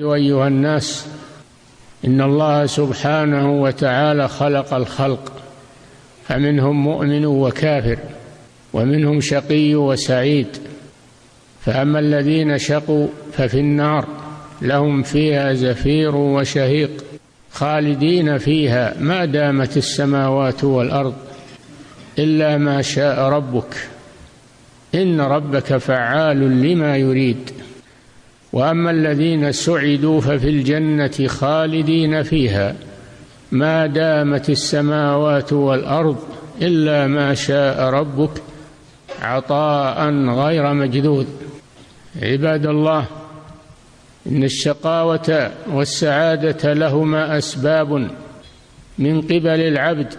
أيها الناس، إن الله سبحانه وتعالى خلق الخلق، فمنهم مؤمن وكافر، ومنهم شقي وسعيد. فأما الذين شقوا ففي النار لهم فيها زفير وشهيق خالدين فيها ما دامت السماوات والأرض إلا ما شاء ربك إن ربك فعال لما يريد. وأما الذين سعدوا ففي الجنة خالدين فيها ما دامت السماوات والأرض إلا ما شاء ربك عطاء غير مجذوذ. عباد الله، إن الشقاوة والسعادة لهما أسباب من قبل العبد،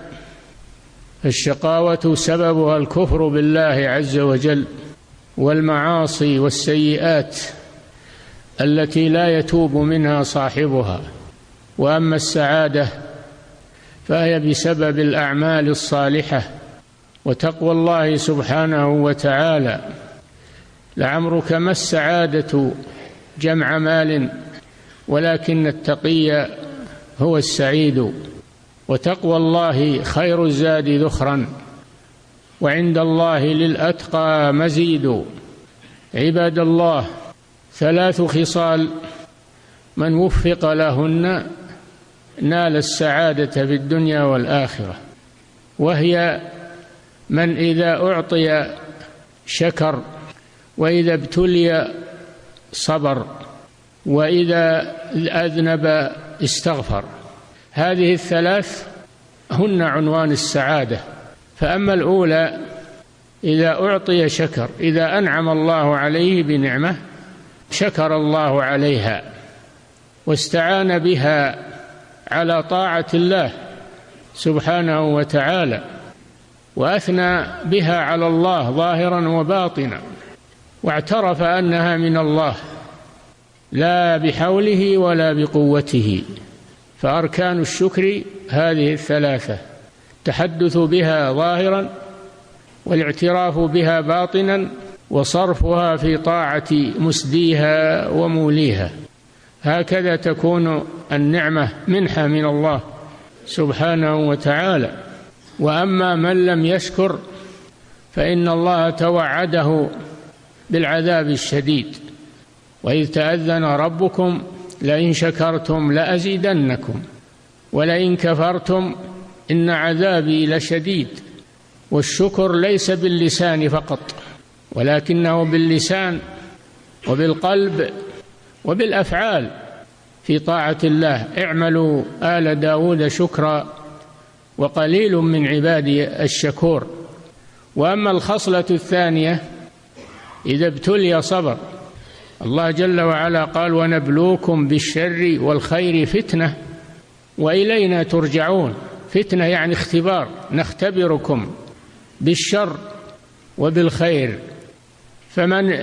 فالشقاوة سببها الكفر بالله عز وجل والمعاصي والسيئات التي لا يتوب منها صاحبها، وأما السعادة فهي بسبب الأعمال الصالحة وتقوى الله سبحانه وتعالى. لعمرك ما السعادة جمع مال، ولكن التقي هو السعيد، وتقوى الله خير الزاد ذخرا، وعند الله للأتقى مزيد. عباد الله، 3 خصال من وفق لهن نال السعادة في الدنيا والآخرة، وهي من إذا أعطي شكر، وإذا ابتلي صبر، وإذا أذنب استغفر. هذه ال3 هن عنوان السعادة. فأما الأولى إذا أعطي شكر، إذا أنعم الله عليه بنعمة شكر الله عليها واستعان بها على طاعة الله سبحانه وتعالى، وأثنى بها على الله ظاهرا وباطنا، واعترف أنها من الله لا بحوله ولا بقوته. فأركان الشكر هذه ال3: التحدث بها ظاهرا، والاعتراف بها باطنا، وصرفها في طاعة مسديها وموليها. هكذا تكون النعمة منحة من الله سبحانه وتعالى. وأما من لم يشكر فإن الله توعده بالعذاب الشديد: وإذ تأذن ربكم لئن شكرتم لأزيدنكم ولئن كفرتم إن عذابي لشديد. والشكر ليس باللسان فقط، ولكنه باللسان وبالقلب وبالأفعال في طاعة الله. اعملوا آل داود شكرا وقليل من عبادي الشكور. وأما الخصلة الثانية إذا ابتلي صبر. الله جل وعلا قال: ونبلوكم بالشر والخير فتنة وإلينا ترجعون. فتنة يعني اختبار، نختبركم بالشر وبالخير. فمن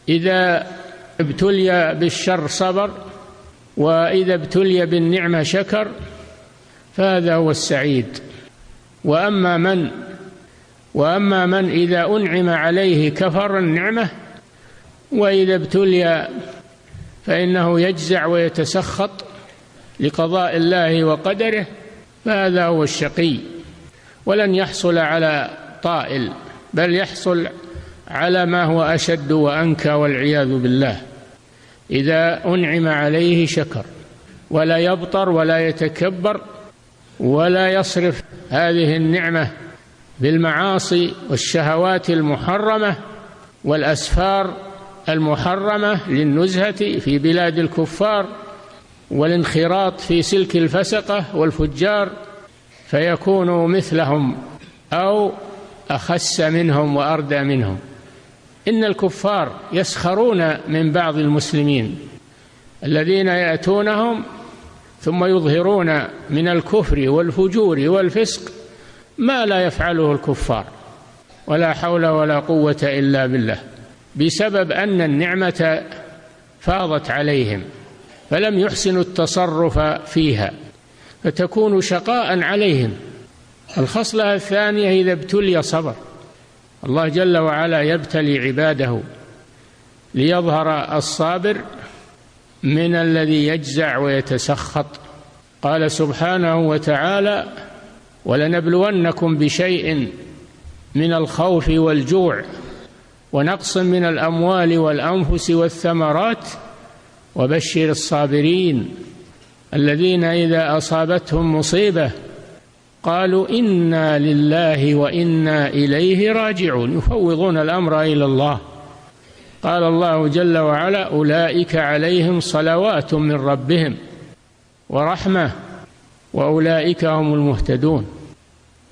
إذا ابتلي بالشر صبر، وإذا ابتلي بالنعمة شكر، فهذا هو السعيد. وأما من إذا أنعم عليه كفر النعمة، وإذا ابتلي فإنه يجزع ويتسخط لقضاء الله وقدره، فهذا هو الشقي، ولن يحصل على طائل، بل يحصل على ما هو أشد وأنكى والعياذ بالله. إذا أنعم عليه شكر، ولا يبطر ولا يتكبر، ولا يصرف هذه النعمة بالمعاصي والشهوات المحرمة والأسفار المحرمة للنزهة في بلاد الكفار والانخراط في سلك الفسقة والفجار، فيكون مثلهم أو أخس منهم وأردى منهم. إن الكفار يسخرون من بعض المسلمين الذين يأتونهم ثم يظهرون من الكفر والفجور والفسق ما لا يفعله الكفار، ولا حول ولا قوة إلا بالله، بسبب أن النعمة فاضت عليهم فلم يحسنوا التصرف فيها، فتكون شقاء عليهم. الخصلة الثانية إذا ابتلي صبر. الله جل وعلا يبتلي عباده ليظهر الصابر من الذي يجزع ويتسخط. قال سبحانه وتعالى: ولنبلونكم بشيء من الخوف والجوع ونقص من الأموال والأنفس والثمرات وبشر الصابرين الذين إذا أصابتهم مصيبة قالوا إنا لله وإنا إليه راجعون، يفوضون الأمر إلى الله. قال الله جل وعلا: أولئك عليهم صلوات من ربهم ورحمة وأولئك هم المهتدون.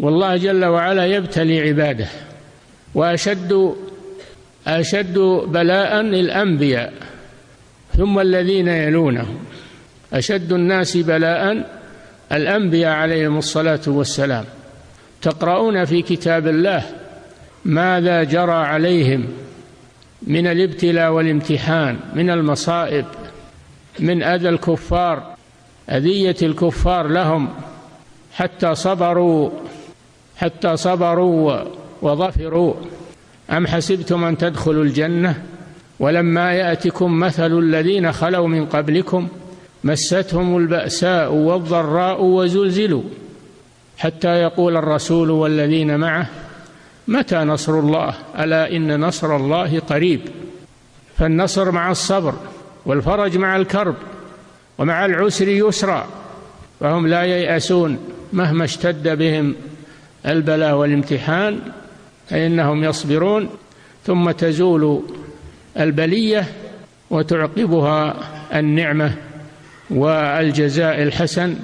والله جل وعلا يبتلي عباده، وأشد بلاء الأنبياء ثم الذين يلونهم. أشد الناس بلاء الأنبياء عليهم الصلاة والسلام. تقرؤون في كتاب الله ماذا جرى عليهم من الابتلاء والامتحان، من المصائب، من أذى الكفار، أذية الكفار لهم حتى صبروا وظفروا. أم حسبتم أن تدخلوا الجنة ولما يأتكم مثل الذين خلوا من قبلكم مستهم البأساء والضراء وزلزلوا حتى يقول الرسول والذين معه متى نصر الله ألا إن نصر الله قريب. فالنصر مع الصبر، والفرج مع الكرب، ومع العسر يسرا، فهم لا ييأسون مهما اشتد بهم البلاء والامتحان، فإنهم يصبرون ثم تزول البلية وتعقبها النعمة والجزاء الحسن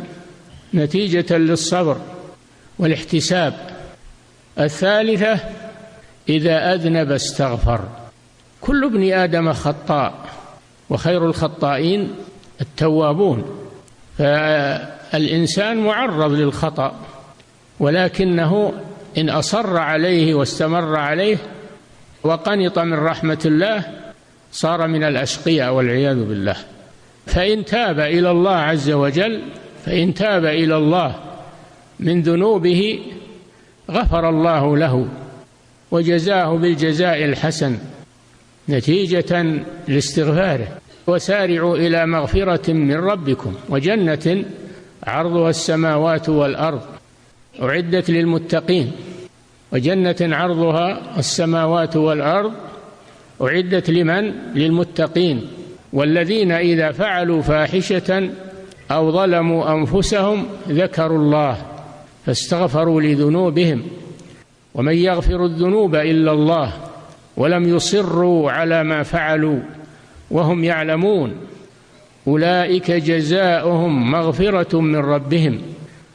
نتيجة للصبر والاحتساب. الثالثة: إذا أذنب استغفر. كل ابن آدم خطاء وخير الخطائين التوابون، فالإنسان معرض للخطأ، ولكنه إن أصر عليه واستمر عليه وقنط من رحمة الله صار من الأشقياء والعياذ بالله. فإن تاب إلى الله عز وجل، فإن تاب إلى الله من ذنوبه غفر الله له وجزاه بالجزاء الحسن نتيجة لاستغفاره. وسارعوا إلى مغفرة من ربكم وجنة عرضها السماوات والأرض أعدت للمتقين، وجنة عرضها السماوات والأرض أعدت لمن؟ للمتقين. والذين إذا فعلوا فاحشة أو ظلموا أنفسهم ذكروا الله فاستغفروا لذنوبهم ومن يغفر الذنوب إلا الله ولم يصروا على ما فعلوا وهم يعلمون أولئك جزاؤهم مغفرة من ربهم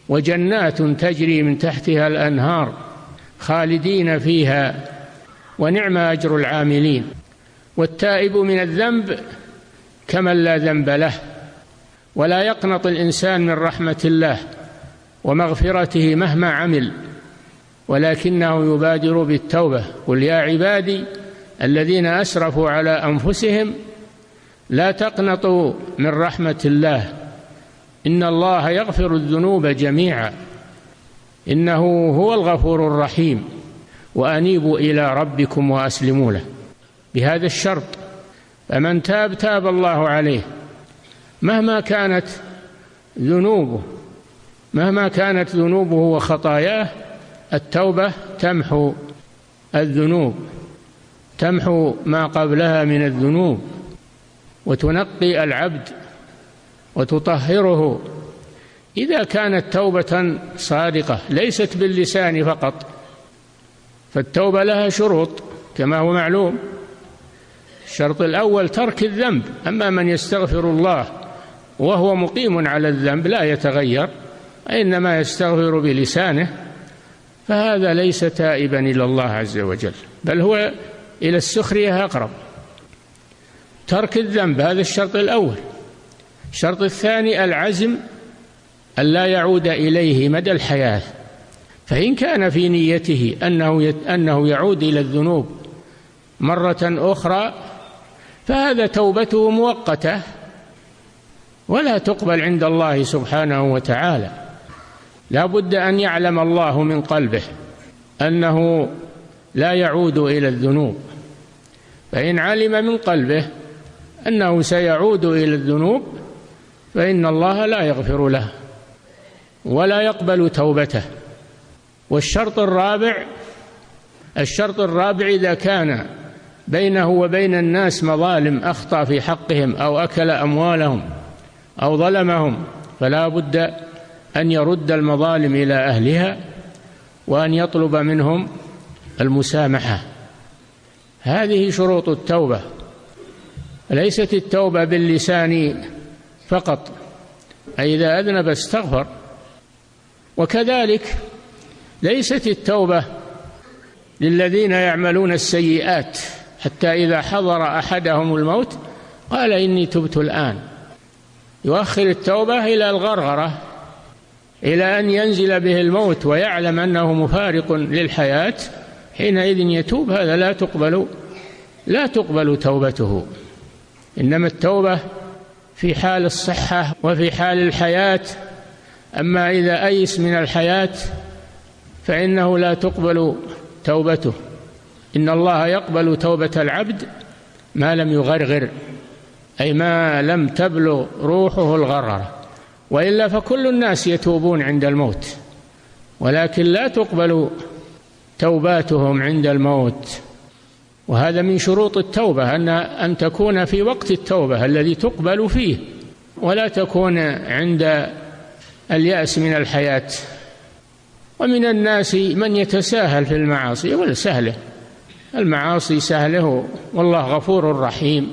وجنات تجري من تحتها الأنهار خالدين فيها ونعم أجر العاملين. والتائب من الذنب كمن لا ذنب له. ولا يقنط الإنسان من رحمة الله ومغفرته مهما عمل، ولكنه يبادر بالتوبة. قل يا عبادي الذين أسرفوا على أنفسهم لا تقنطوا من رحمة الله إن الله يغفر الذنوب جميعا إنه هو الغفور الرحيم وأنيبوا إلى ربكم وأسلموا له. بهذا الشرط: فمن تاب تاب الله عليه مهما كانت ذنوبه وخطاياه. التوبة تمحو الذنوب، تمحو ما قبلها من الذنوب وتنقي العبد وتطهره إذا كانت توبة صادقة ليست باللسان فقط. فالتوبة لها شروط كما هو معلوم. الشرط الأول ترك الذنب. أما من يستغفر الله وهو مقيم على الذنب لا يتغير، إنما يستغفر بلسانه، فهذا ليس تائبا إلى الله عز وجل، بل هو إلى السخرية أقرب. ترك الذنب هذا الشرط الأول. الشرط الثاني العزم ألا يعود إليه مدى الحياة. فإن كان في نيته أنه يعود إلى الذنوب مرة أخرى فهذا توبته مؤقتة ولا تقبل عند الله سبحانه وتعالى. لا بد أن يعلم الله من قلبه أنه لا يعود إلى الذنوب. فإن علم من قلبه أنه سيعود إلى الذنوب فإن الله لا يغفر له ولا يقبل توبته. والشرط الرابع إذا كان بينه وبين الناس مظالم أخطأ في حقهم أو أكل أموالهم أو ظلمهم، فلا بد أن يرد المظالم إلى أهلها وأن يطلب منهم المسامحة. هذه شروط التوبة. ليست التوبة باللسان فقط، أي إذا أذنب استغفر. وكذلك ليست التوبة للذين يعملون السيئات حتى إذا حضر أحدهم الموت قال إني تبت الآن، يؤخر التوبة إلى الغرغرة، إلى أن ينزل به الموت ويعلم أنه مفارق للحياة، حينئذ يتوب. هذا لا تقبل توبته. إنما التوبة في حال الصحة وفي حال الحياة. أما إذا أيس من الحياة فإنه لا تقبل توبته. إن الله يقبل توبة العبد ما لم يغرغر، أي ما لم تبلغ روحه الغرغرة، وإلا فكل الناس يتوبون عند الموت، ولكن لا تقبل توباتهم عند الموت. وهذا من شروط التوبة أن تكون في وقت التوبة الذي تقبل فيه، ولا تكون عند اليأس من الحياة. ومن الناس من يتساهل في المعاصي، ولا سهله المعاصي سهله، والله غفور رحيم.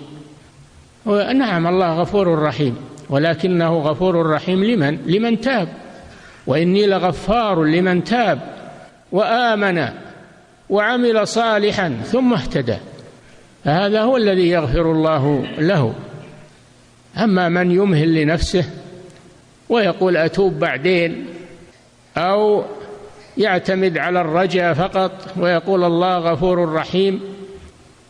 نعم الله غفور رحيم، ولكنه غفور رحيم لمن تاب، وإني لغفار لمن تاب وآمن وعمل صالحا ثم اهتدى. هذا هو الذي يغفر الله له. أما من يمهل لنفسه ويقول أتوب بعدين، أو يعتمد على الرجاء فقط ويقول الله غفور رحيم،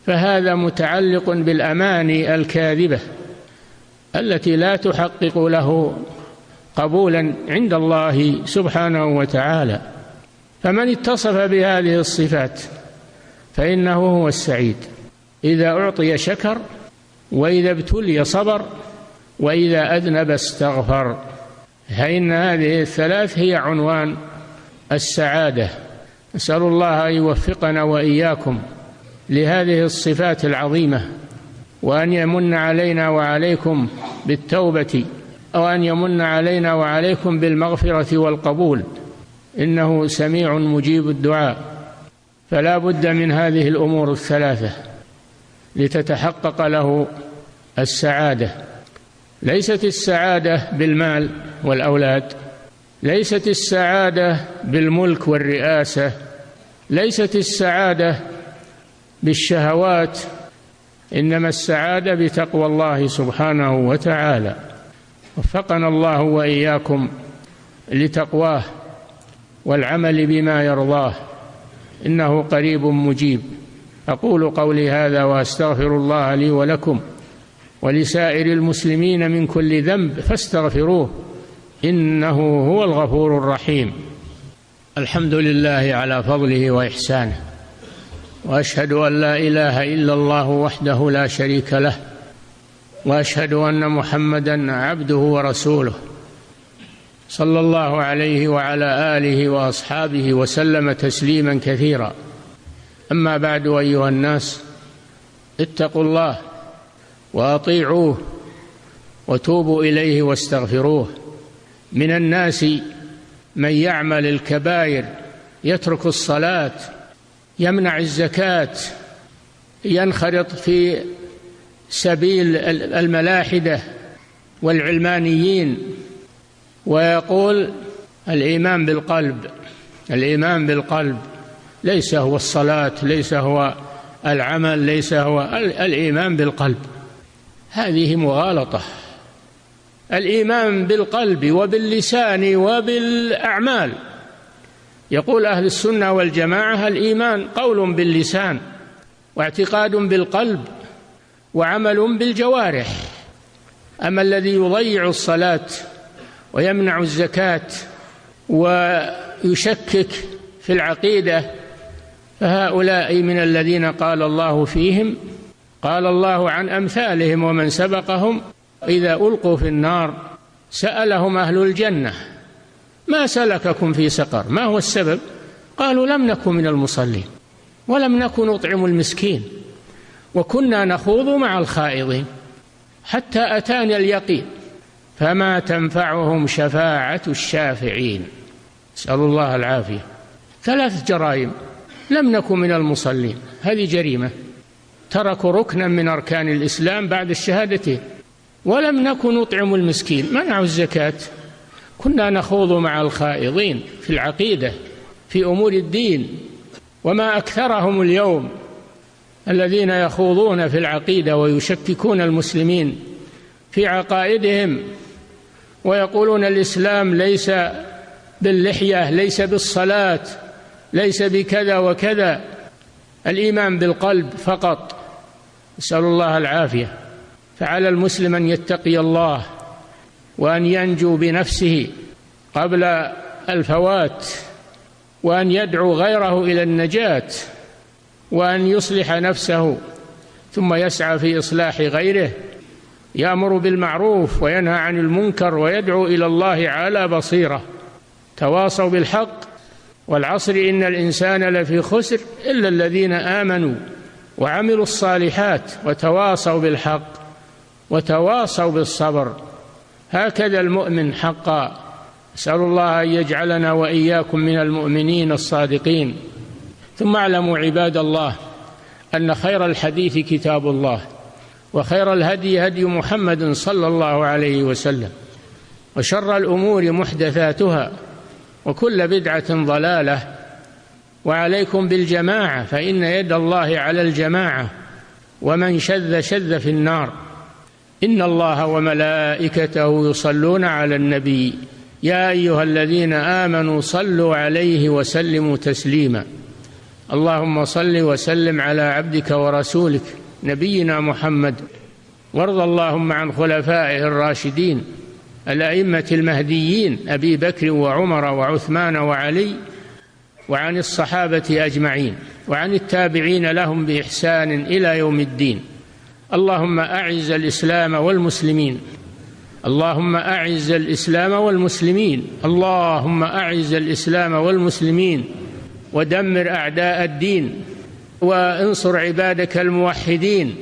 فهذا متعلق بالأماني الكاذبة التي لا تحقق له قبولا عند الله سبحانه وتعالى. فمن اتصف بهذه الصفات فإنه هو السعيد. إذا أعطي شكر، وإذا ابتلي صبر، وإذا أذنب استغفر. فإن هذه الثلاث هي عنوان السعادة. نسأل الله أن يوفقنا وإياكم لهذه الصفات العظيمة، وأن يمن علينا وعليكم بالتوبة، أو أن يمن علينا وعليكم بالمغفرة والقبول، إنه سميع مجيب الدعاء. فلا بد من هذه الأمور الثلاثة لتتحقق له السعادة. ليست السعادة بالمال والأولاد، ليست السعادة بالملك والرئاسة، ليست السعادة بالشهوات، إنما السعادة بتقوى الله سبحانه وتعالى. وفقنا الله وإياكم لتقواه والعمل بما يرضاه، إنه قريب مجيب. أقول قولي هذا وأستغفر الله لي ولكم ولسائر المسلمين من كل ذنب فاستغفروه إنه هو الغفور الرحيم. الحمد لله على فضله وإحسانه، وأشهد أن لا إله إلا الله وحده لا شريك له، وأشهد أن محمدًا عبده ورسوله، صلى الله عليه وعلى آله وأصحابه وسلم تسليما كثيرا. أما بعد، أيها الناس، اتقوا الله وأطيعوه وتوبوا إليه واستغفروه. من الناس من يعمل الكبائر، يترك الصلاة، يمنع الزكاة، ينخرط في سبيل الملاحدة والعلمانيين، ويقول الإيمان بالقلب. الإيمان بالقلب ليس هو الصلاة، ليس هو العمل، ليس هو الإيمان بالقلب. هذه مغالطة. الإيمان بالقلب وباللسان وبالأعمال. يقول أهل السنة والجماعة الإيمان قول باللسان، واعتقاد بالقلب، وعمل بالجوارح. أما الذي يضيع الصلاة ويمنع الزكاة ويشكك في العقيدة فهؤلاء من الذين قال الله فيهم قال الله عن أمثالهم ومن سبقهم: إذا ألقوا في النار سألهم أهل الجنة: ما سلككم في سقر؟ ما هو السبب؟ قالوا: لم نكن من المصلين ولم نكن نطعم المسكين وكنا نخوض مع الخائضين حتى أتانا اليقين فما تنفعهم شفاعة الشافعين. نسأل الله العافية. 3 جرائم: لم نكن من المصلين، هذه جريمة، تركوا ركنا من أركان الإسلام بعد الشهادتين. ولم نكن نطعم المسكين، منعوا الزكاة. كنا نخوض مع الخائضين في العقيدة في أمور الدين. وما أكثرهم اليوم الذين يخوضون في العقيدة ويشككون المسلمين في عقائدهم ويقولون الإسلام ليس باللحية، ليس بالصلاة، ليس بكذا وكذا، الإيمان بالقلب فقط. نسأل الله العافية. فعلى المسلم أن يتقي الله وأن ينجو بنفسه قبل الفوات، وأن يدعو غيره إلى النجاة، وأن يصلح نفسه ثم يسعى في إصلاح غيره، يأمر بالمعروف وينهى عن المنكر ويدعو إلى الله على بصيرة. تواصوا بالحق، والعصر إن الإنسان لفي خسر إلا الذين آمنوا وعملوا الصالحات وتواصوا بالحق وتواصوا بالصبر. هكذا المؤمن حقا. أسأل الله أن يجعلنا وإياكم من المؤمنين الصادقين. ثم اعلموا عباد الله أن خير الحديث كتاب الله، وخير الهدي هدي محمد صلى الله عليه وسلم، وشر الأمور محدثاتها، وكل بدعة ضلالة. وعليكم بالجماعة، فإن يد الله على الجماعة، ومن شذ شذ في النار. إن الله وملائكته يصلون على النبي يا أيها الذين آمنوا صلوا عليه وسلموا تسليما. اللهم صل وسلم على عبدك ورسولك نبينا محمد، وارض اللهم عن خلفائه الراشدين الأئمة المهديين أبي بكر وعمر وعثمان وعلي، وعن الصحابة أجمعين، وعن التابعين لهم بإحسان إلى يوم الدين. اللهم أعز الإسلام والمسلمين، اللهم أعز الإسلام والمسلمين، اللهم أعز الإسلام والمسلمين، ودمر أعداء الدين، وانصر عبادك الموحدين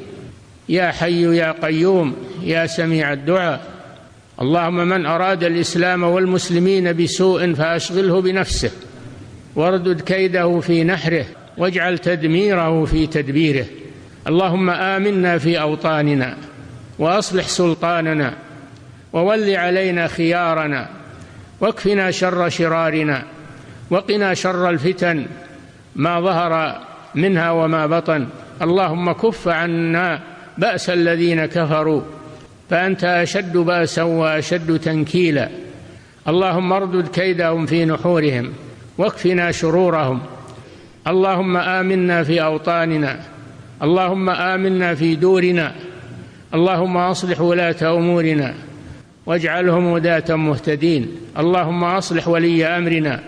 يا حي يا قيوم يا سميع الدعاء. اللهم من أراد الإسلام والمسلمين بسوء فأشغله بنفسه، واردد كيده في نحره، واجعل تدميره في تدبيره. اللهم آمنا في أوطاننا، وأصلح سلطاننا، وول علينا خيارنا، واكفنا شر شرارنا، وقنا شر الفتن ما ظهر منها وما بطن. اللهم كف عنا بأس الذين كفروا، فأنت أشد بأسا وأشد تنكيلا. اللهم اردد كيدهم في نحورهم، واكفنا شرورهم. اللهم آمنا في أوطاننا، اللهم آمنا في دورنا، اللهم أصلح ولاة أمورنا واجعلهم هداة مهتدين. اللهم أصلح ولي أمرنا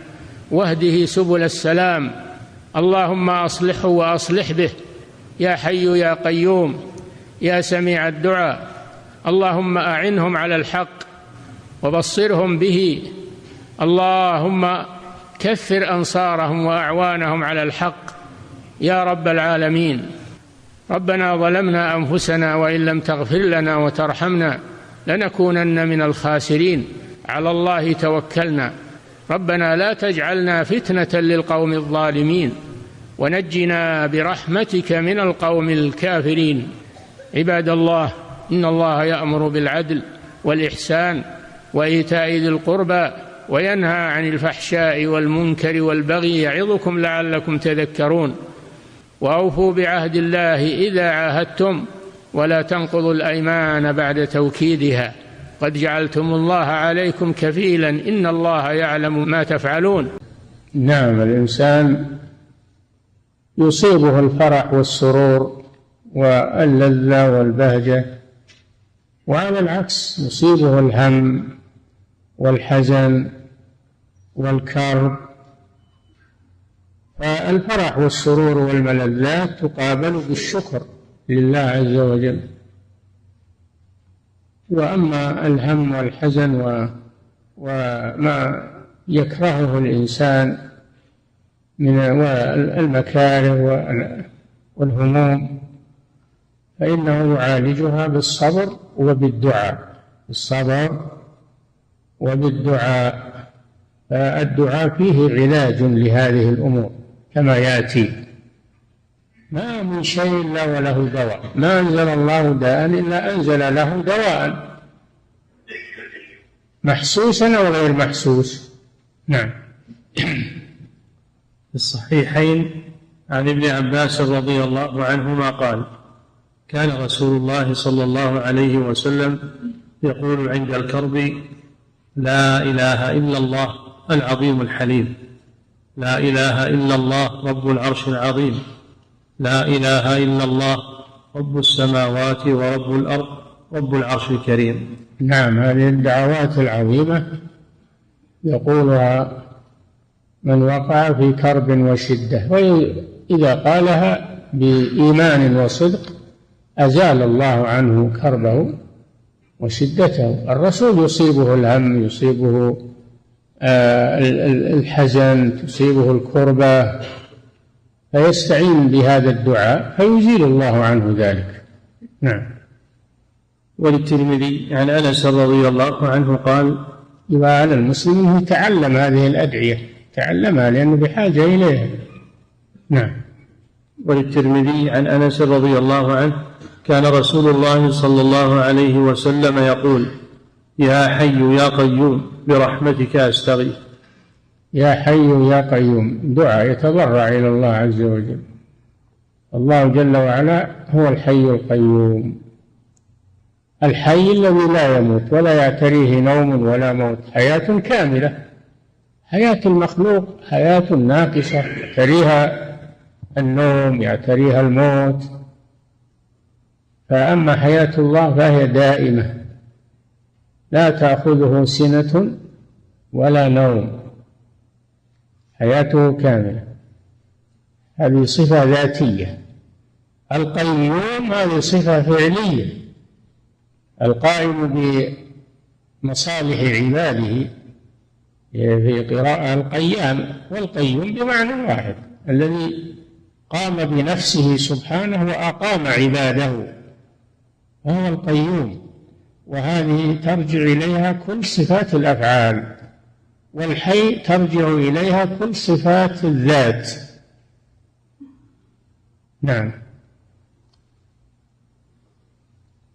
واهده سبل السلام، اللهم أصلحه وأصلح به يا حي يا قيوم يا سميع الدعاء. اللهم أعنهم على الحق وبصرهم به، اللهم كثر أنصارهم وأعوانهم على الحق يا رب العالمين. ربنا ظلمنا أنفسنا وإن لم تغفر لنا وترحمنا لنكونن من الخاسرين. على الله توكلنا، ربنا لا تجعلنا فتنة للقوم الظالمين، ونجنا برحمتك من القوم الكافرين. عباد الله، إن الله يأمر بالعدل والإحسان وإيتاء ذي القربى، وينهى عن الفحشاء والمنكر والبغي، يعظكم لعلكم تذكرون. وأوفوا بعهد الله إذا عاهدتم، ولا تنقضوا الأيمان بعد توكيدها، قد جعلتم الله عليكم كفيلا، إن الله يعلم ما تفعلون. نعم، الإنسان يصيبه الفرح والسرور واللذة والبهجة، وعلى العكس يصيبه الهم والحزن والكرب. فالفرح والسرور والملذات تقابل بالشكر لله عز وجل. وأما الهم والحزن وما يكرهه الإنسان من المكاره والهموم فإنه يعالجها بالصبر وبالدعاء، بالصبر وبالدعاء. فالدعاء فيه علاج لهذه الأمور كما يأتي. ما من شيء إلا وله دواء، ما أنزل الله داء إلا أنزل له دواء محسوسا أو غير محسوس. نعم. في الصحيحين عن ابن عباس رضي الله عنهما قال: كان رسول الله صلى الله عليه وسلم يقول عند الكرب: لا إله إلا الله العظيم الحليم، لا إله إلا الله رب العرش العظيم، لا إله إلا الله رب السماوات ورب الأرض رب العرش الكريم. نعم، هذه الدعوات العظيمة يقولها من وقع في كرب وشدة، وإذا قالها بإيمان وصدق أزال الله عنه كربه وشدته. الرسول يصيبه الهم، يصيبه الحزن، تصيبه الكربة، فيستعين بهذا الدعاء فيزيل الله عنه ذلك. نعم. وللترمذي عن أنس رضي الله عنه قال: يبقى على المسلم أن يتعلم هذه الأدعية، تعلمها لأنه بحاجة إليها. نعم. وللترمذي عن أنس رضي الله عنه: كان رسول الله صلى الله عليه وسلم يقول: يا حي يا قيوم برحمتك أستغيث. يا حي يا قيوم دعاء يتضرع إلى الله عز وجل. الله جل وعلا هو الحي القيوم، الحي الذي لا يموت ولا يعتريه نوم ولا موت، حياة كاملة. حياة المخلوق حياة ناقصة، يعتريها النوم، يعتريها الموت. فأما حياة الله فهي دائمة لا تأخذه سنة ولا نوم، حياته كاملة. هذه صفة ذاتية. القيوم هذه صفة فعلية، القائم بمصالح عباده. في قراءة القيام، والقيوم بمعنى واحد، الذي قام بنفسه سبحانه وأقام عباده، هو القيوم. وهذه ترجع إليها كل صفات الأفعال، والحي ترجع إليها كل صفات الذات. نعم.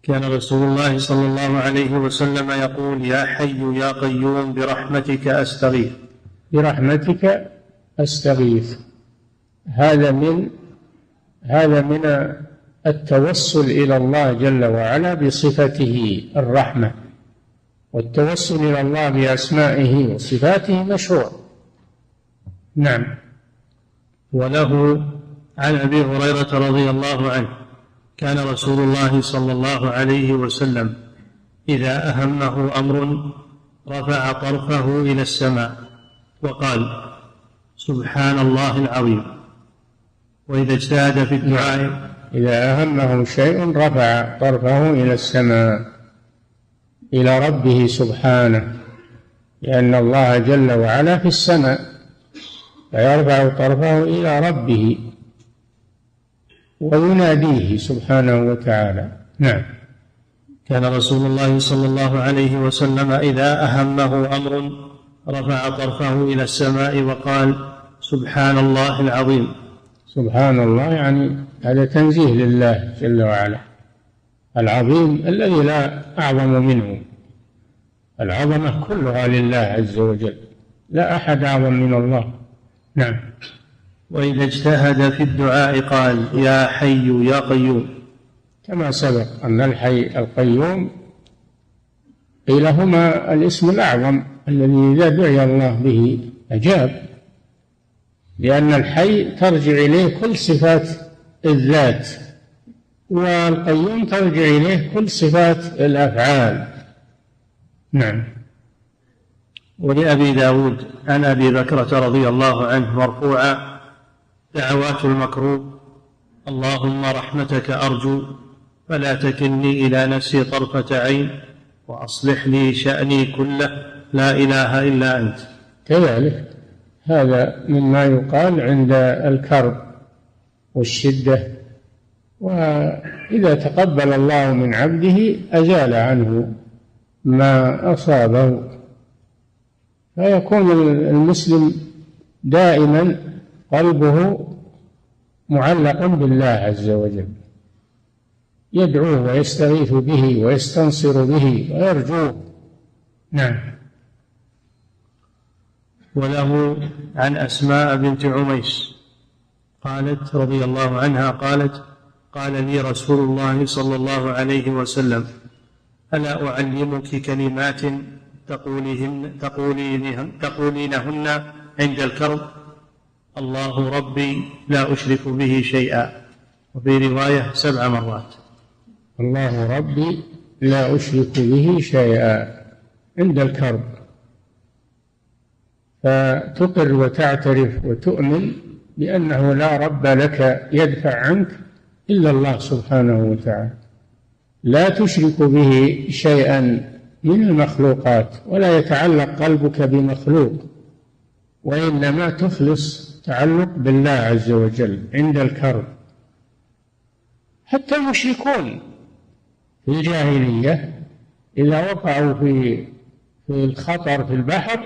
كان رسول الله صلى الله عليه وسلم يقول: يا حي يا قيوم برحمتك أستغيث. برحمتك أستغيث، هذا من التوسل إلى الله جل وعلا بصفته الرحمة، والتوسل إلى الله بأسمائه وصفاته مشروع. نعم. وله عن أبي هريرة رضي الله عنه: كان رسول الله صلى الله عليه وسلم إذا أهمه أمر رفع طرفه إلى السماء وقال: سبحان الله العظيم. وإذا اجتهد في الدعاء، إذا أهمه شيء رفع طرفه إلى السماء، إلى ربه سبحانه، لأن الله جل وعلا في السماء، فيرفع طرفه إلى ربه ويناديه سبحانه وتعالى. نعم. كان رسول الله صلى الله عليه وسلم إذا أهمه أمر رفع طرفه إلى السماء وقال: سبحان الله العظيم. سبحان الله يعني هذا تنزيه لله جل وعلا، العظيم الذي لا أعظم منه، العظمة كلها لله عز وجل، لا أحد أعظم من الله. نعم. وإذا اجتهد في الدعاء قال: يا حي يا قيوم. كما سبق أن الحي القيوم قيل هما الاسم الأعظم الذي إذا دعي الله به أجاب، لأن الحي ترجع إليه كل صفات الذات، والقيوم ترجع إليه كل صفات الأفعال. نعم. ولأبي داود عن أبي بكرة رضي الله عنه مرفوعا: دعوات المكروب اللهم رحمتك أرجو فلا تكلني إلى نفسي طرفة عين وأصلح لي شأني كله لا إله إلا أنت. كذلك هذا مما يقال عند الكرب والشدة، وإذا تقبل الله من عبده أزال عنه ما أصابه، فيكون المسلم دائما قلبه معلق بالله عز وجل، يدعوه ويستغيث به ويستنصر به ويرجوه. نعم. وله عن أسماء بنت عميس قالت رضي الله عنها قالت قال لي رسول الله صلى الله عليه وسلم ألا أعلمك كلمات تقولينهن عند الكرب؟ الله ربي لا أشرك به شيئا، وفي رواية 7 مرات. الله ربي لا أشرك به شيئا عند الكرب، فتقر وتعترف وتؤمن بأنه لا رب لك يدفع عنك إلا الله سبحانه وتعالى، لا تشرك به شيئا من المخلوقات، ولا يتعلق قلبك بمخلوق، وإنما تخلص تعلق بالله عز وجل عند الكرب. حتى المشركون في الجاهلية إذا وقعوا في الخطر في البحر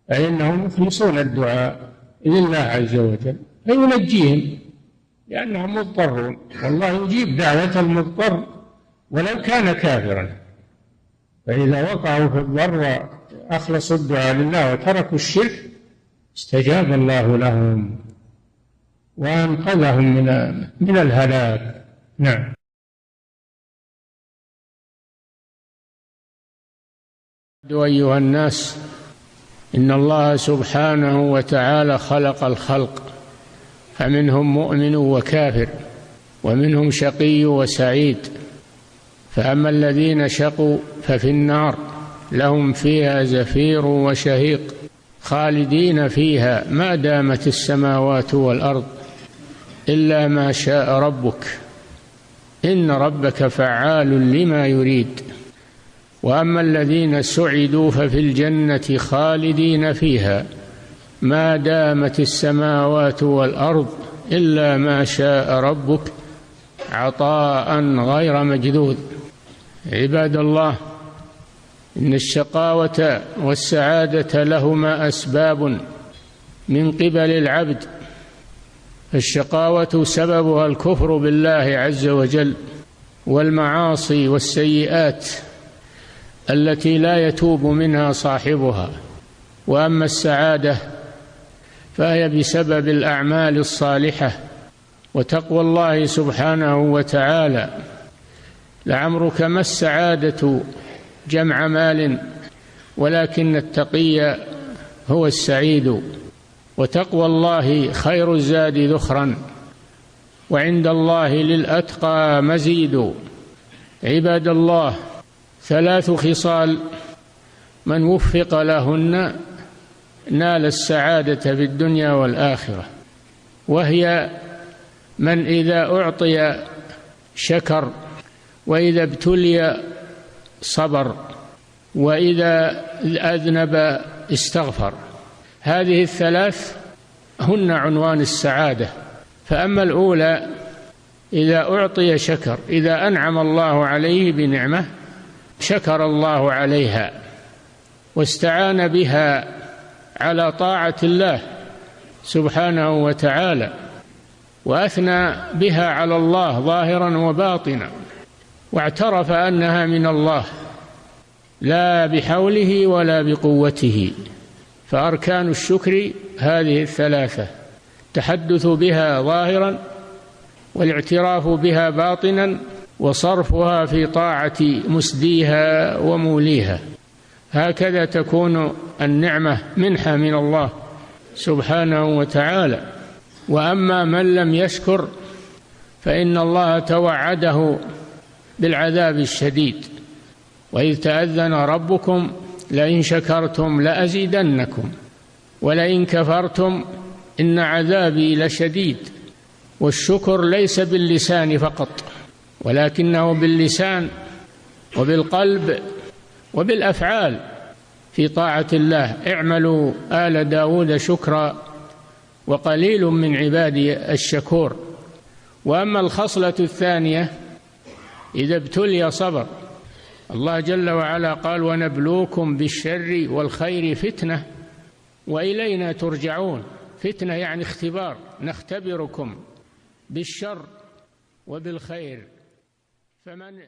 فإنهم يخلصون الدعاء لله عز وجل فينجيهم لأنهم مضطرون، والله يجيب دعوة المضطر ولو كان كافرا. فإذا وقعوا في الضر وأخلصوا الدعاء لله وتركوا الشرك استجاب الله لهم وأنقذهم من الهلاك. نعم. أيها الناس، إن الله سبحانه وتعالى خلق الخلق فمنهم مؤمن وكافر ومنهم شقي وسعيد، فأما الذين شقوا ففي النار لهم فيها زفير وشهيق خالدين فيها ما دامت السماوات والأرض إلا ما شاء ربك إن ربك فعال لما يريد. وأما الذين سعدوا ففي الجنة خالدين فيها ما دامت السماوات والأرض إلا ما شاء ربك عطاء غير مجذوذ. عباد الله، إن الشقاوة والسعادة لهما أسباب من قبل العبد، الشقاوة سببها الكفر بالله عز وجل والمعاصي والسيئات التي لا يتوب منها صاحبها، وأما السعادة فهي بسبب الأعمال الصالحة وتقوى الله سبحانه وتعالى. لعمرك ما السعادة جمع مال، ولكن التقي هو السعيد، وتقوى الله خير الزاد ذخرا، وعند الله للأتقى مزيد. عباد الله، 3 خصال من وفق لهن نال السعادة في الدنيا والآخرة، وهي من إذا أعطي شكر، وإذا ابتلي صبر، وإذا أذنب استغفر. هذه ال3 هن عنوان السعادة. فأما الأولى إذا أعطي شكر، إذا أنعم الله عليه بنعمة شكر الله عليها واستعان بها على طاعة الله سبحانه وتعالى، وأثنى بها على الله ظاهرا وباطنا، واعترف أنها من الله لا بحوله ولا بقوته. فأركان الشكر هذه ال3: التحدث بها ظاهرا، والاعتراف بها باطنا، وصرفها في طاعة مسديها وموليها. هكذا تكون النعمة منحة من الله سبحانه وتعالى. وأما من لم يشكر فإن الله توعده بالعذاب الشديد، وإذ تأذن ربكم لئن شكرتم لأزيدنكم ولئن كفرتم إن عذابي لشديد. والشكر ليس باللسان فقط، ولكنه باللسان وبالقلب وبالأفعال في طاعة الله. اعملوا آل داود شكرا وقليل من عبادي الشكور. وأما الخصلة الثانية إذا ابتلي صبر. الله جل وعلا قال: ونبلوكم بالشر والخير فتنة وإلينا ترجعون. فتنة يعني اختبار، نختبركم بالشر وبالخير. فمن